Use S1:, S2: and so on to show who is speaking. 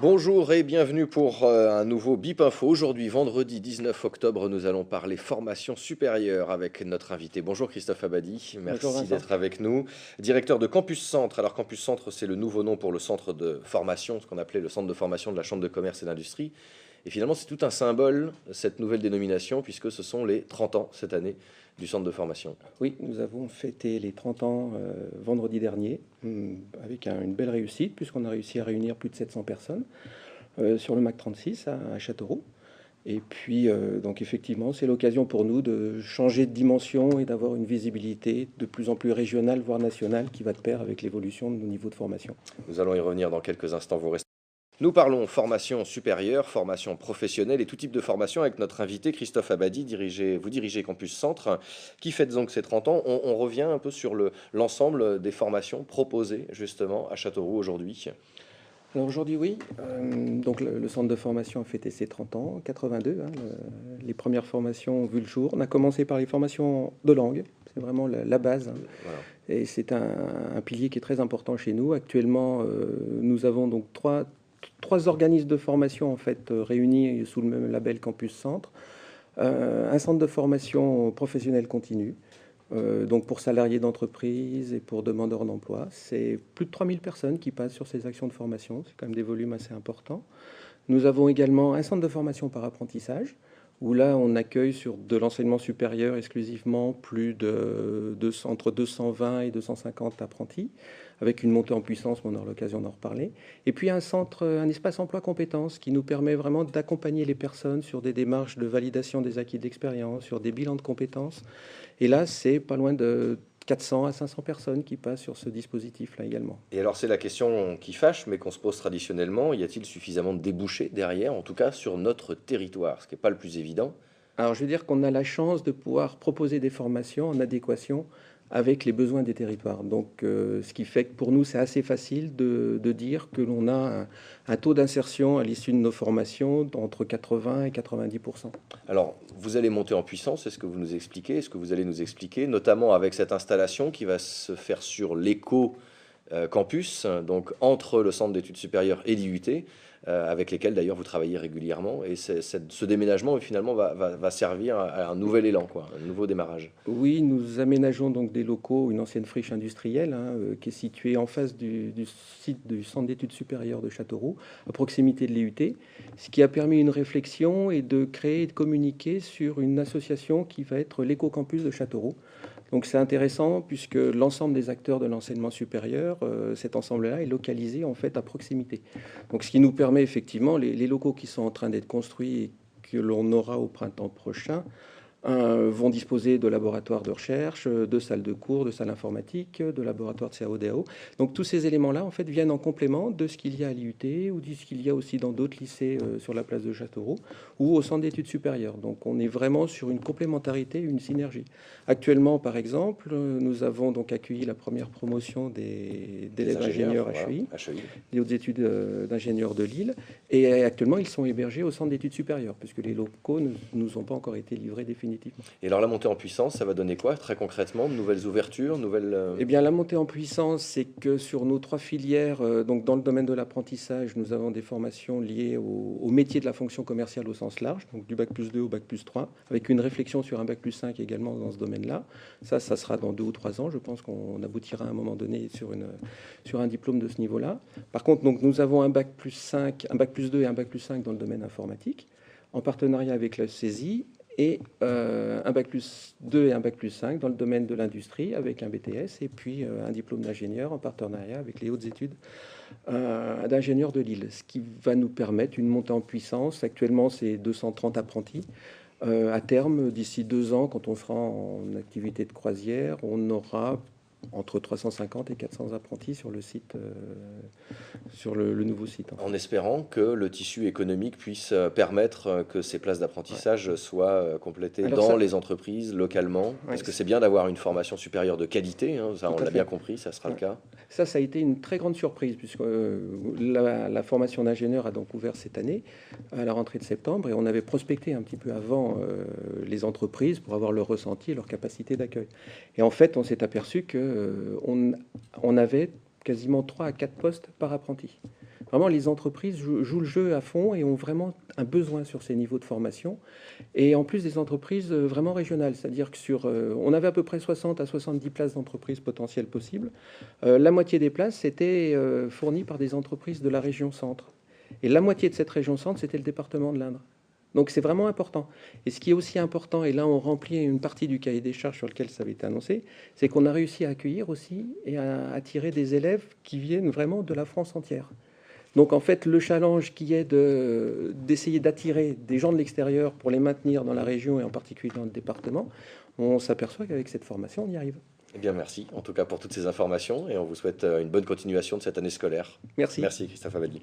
S1: Bonjour et bienvenue pour un nouveau BIP Info. Aujourd'hui, vendredi 19 octobre, nous allons parler formation supérieure avec notre invité. Bonjour Christophe Abadi,
S2: Bonjour
S1: merci
S2: Vincent.
S1: d'être avec nous. Directeur de Campus Centre. Alors Campus Centre, c'est le nouveau nom pour le centre de formation, ce qu'on appelait le centre de formation de la Chambre de commerce et d'industrie. Et finalement, c'est tout un symbole, cette nouvelle dénomination, puisque ce sont les 30 ans cette année du centre de formation.
S2: Oui, nous avons fêté les 30 ans vendredi dernier avec une belle réussite puisqu'on a réussi à réunir plus de 700 personnes sur le MAC 36 à Châteauroux. Et puis, donc effectivement, c'est l'occasion pour nous de changer de dimension et d'avoir une visibilité de plus en plus régionale, voire nationale, qui va de pair avec l'évolution de nos niveaux de formation.
S1: Nous allons y revenir dans quelques instants. Vous restez. Nous parlons formation supérieure, formation professionnelle et tout type de formation avec notre invité Christophe Abadi, vous dirigez Campus Centre, qui fête donc ses 30 ans. On revient un peu sur l'ensemble des formations proposées justement à Châteauroux aujourd'hui.
S2: Alors aujourd'hui, oui, donc le centre de formation a fêté ses 30 ans, 82, hein, les premières formations ont vu le jour. On a commencé par les formations de langue, c'est vraiment la base, hein.
S1: Voilà.
S2: Et c'est un pilier qui est très important chez nous. Actuellement, nous avons donc trois organismes de formation en fait réunis sous le même label Campus Centre. Un centre de formation professionnelle continue, donc pour salariés d'entreprise et pour demandeurs d'emploi. C'est plus de 3000 personnes qui passent sur ces actions de formation. C'est quand même des volumes assez importants. Nous avons également un centre de formation par apprentissage, où là, on accueille sur de l'enseignement supérieur exclusivement entre 220 et 250 apprentis, avec une montée en puissance, mais on aura l'occasion d'en reparler. Et puis un espace emploi compétences qui nous permet vraiment d'accompagner les personnes sur des démarches de validation des acquis d'expérience, sur des bilans de compétences. Et là, c'est pas loin de 400 à 500 personnes qui passent sur ce dispositif-là également.
S1: Et alors c'est la question qui fâche, mais qu'on se pose traditionnellement, y a-t-il suffisamment de débouchés derrière, en tout cas sur notre territoire, ce qui n'est pas le plus évident?
S2: Alors, je veux dire qu'on a la chance de pouvoir proposer des formations en adéquation avec les besoins des territoires. Donc, ce qui fait que pour nous, c'est assez facile de dire que l'on a un taux d'insertion à l'issue de nos formations entre 80 et 90%.
S1: Alors, vous allez monter en puissance, est-ce que vous nous expliquez, est-ce que vous allez nous expliquer, notamment avec cette installation qui va se faire sur l'éco-campus, donc entre le centre d'études supérieures et l'IUT, avec lesquels d'ailleurs vous travaillez régulièrement, et ce déménagement finalement va servir à un nouvel élan, quoi, un nouveau démarrage.
S2: Oui, nous aménageons donc des locaux, une ancienne friche industrielle qui est située en face du site du centre d'études supérieures de Châteauroux, à proximité de l'IUT, ce qui a permis une réflexion et de créer et de communiquer sur une association qui va être l'éco-campus de Châteauroux. Donc c'est intéressant puisque l'ensemble des acteurs de l'enseignement supérieur, cet ensemble-là est localisé en fait à proximité. Donc ce qui nous permet effectivement, les locaux qui sont en train d'être construits et que l'on aura au printemps prochain, vont disposer de laboratoires de recherche, de salles de cours, de salles informatiques, de laboratoires de CAO-DAO. Donc tous ces éléments-là, en fait, viennent en complément de ce qu'il y a à l'IUT ou de ce qu'il y a aussi dans d'autres lycées sur la place de Châteauroux ou au centre d'études supérieures. Donc on est vraiment sur une complémentarité, une synergie. Actuellement, par exemple, nous avons donc accueilli la première promotion des élèves ingénieurs HEI,
S1: HEI.
S2: les hautes études d'ingénieurs de Lille. Et actuellement, ils sont hébergés au centre d'études supérieures, puisque les locaux ne nous ont pas encore été livrés définitivement.
S1: Et alors la montée en puissance, ça va donner quoi très concrètement? De nouvelles ouvertures, nouvelles...
S2: Eh bien, la montée en puissance, c'est que sur nos trois filières, donc dans le domaine de l'apprentissage, nous avons des formations liées au métier de la fonction commerciale au sens large, donc du bac+2 au bac+3, avec une réflexion sur un bac+5 également dans ce domaine-là. Ça sera dans 2 ou 3 ans. Je pense qu'on aboutira à un moment donné sur un diplôme de ce niveau-là. Par contre, donc, nous avons un bac+5, un bac+2 et un bac+5 dans le domaine informatique, en partenariat avec la CESI, et un bac+2 et un bac+5 dans le domaine de l'industrie avec un BTS, et puis un diplôme d'ingénieur en partenariat avec les hautes études d'ingénieurs de Lille, ce qui va nous permettre une montée en puissance. Actuellement, c'est 230 apprentis. À terme, d'ici 2 ans, quand on sera en activité de croisière, on aura entre 350 et 400 apprentis sur le site, sur le nouveau site.
S1: En espérant que le tissu économique puisse permettre que ces places d'apprentissage soient complétées dans les entreprises, localement. Parce que c'est bien d'avoir une formation supérieure de qualité, hein, ça on l'a bien compris, ça sera le cas.
S2: Ça a été une très grande surprise, puisque la formation d'ingénieur a donc ouvert cette année, à la rentrée de septembre, et on avait prospecté un petit peu avant les entreprises pour avoir leur ressenti et leur capacité d'accueil. Et en fait, on s'est aperçu qu'on avait quasiment 3 à 4 postes par apprenti. Vraiment, les entreprises jouent le jeu à fond et ont vraiment un besoin sur ces niveaux de formation. Et en plus, des entreprises vraiment régionales, c'est-à-dire que on avait à peu près 60 à 70 places d'entreprises potentielles possibles. La moitié des places étaient fournies par des entreprises de la région centre. Et la moitié de cette région centre, c'était le département de l'Indre. Donc c'est vraiment important. Et ce qui est aussi important, et là on remplit une partie du cahier des charges sur lequel ça avait été annoncé, c'est qu'on a réussi à accueillir aussi et à attirer des élèves qui viennent vraiment de la France entière. Donc en fait, le challenge qui est d'essayer d'attirer des gens de l'extérieur pour les maintenir dans la région et en particulier dans le département, on s'aperçoit qu'avec cette formation, on y arrive.
S1: Eh bien, merci en tout cas pour toutes ces informations et on vous souhaite une bonne continuation de cette année scolaire.
S2: Merci.
S1: Merci Christophe Avelli.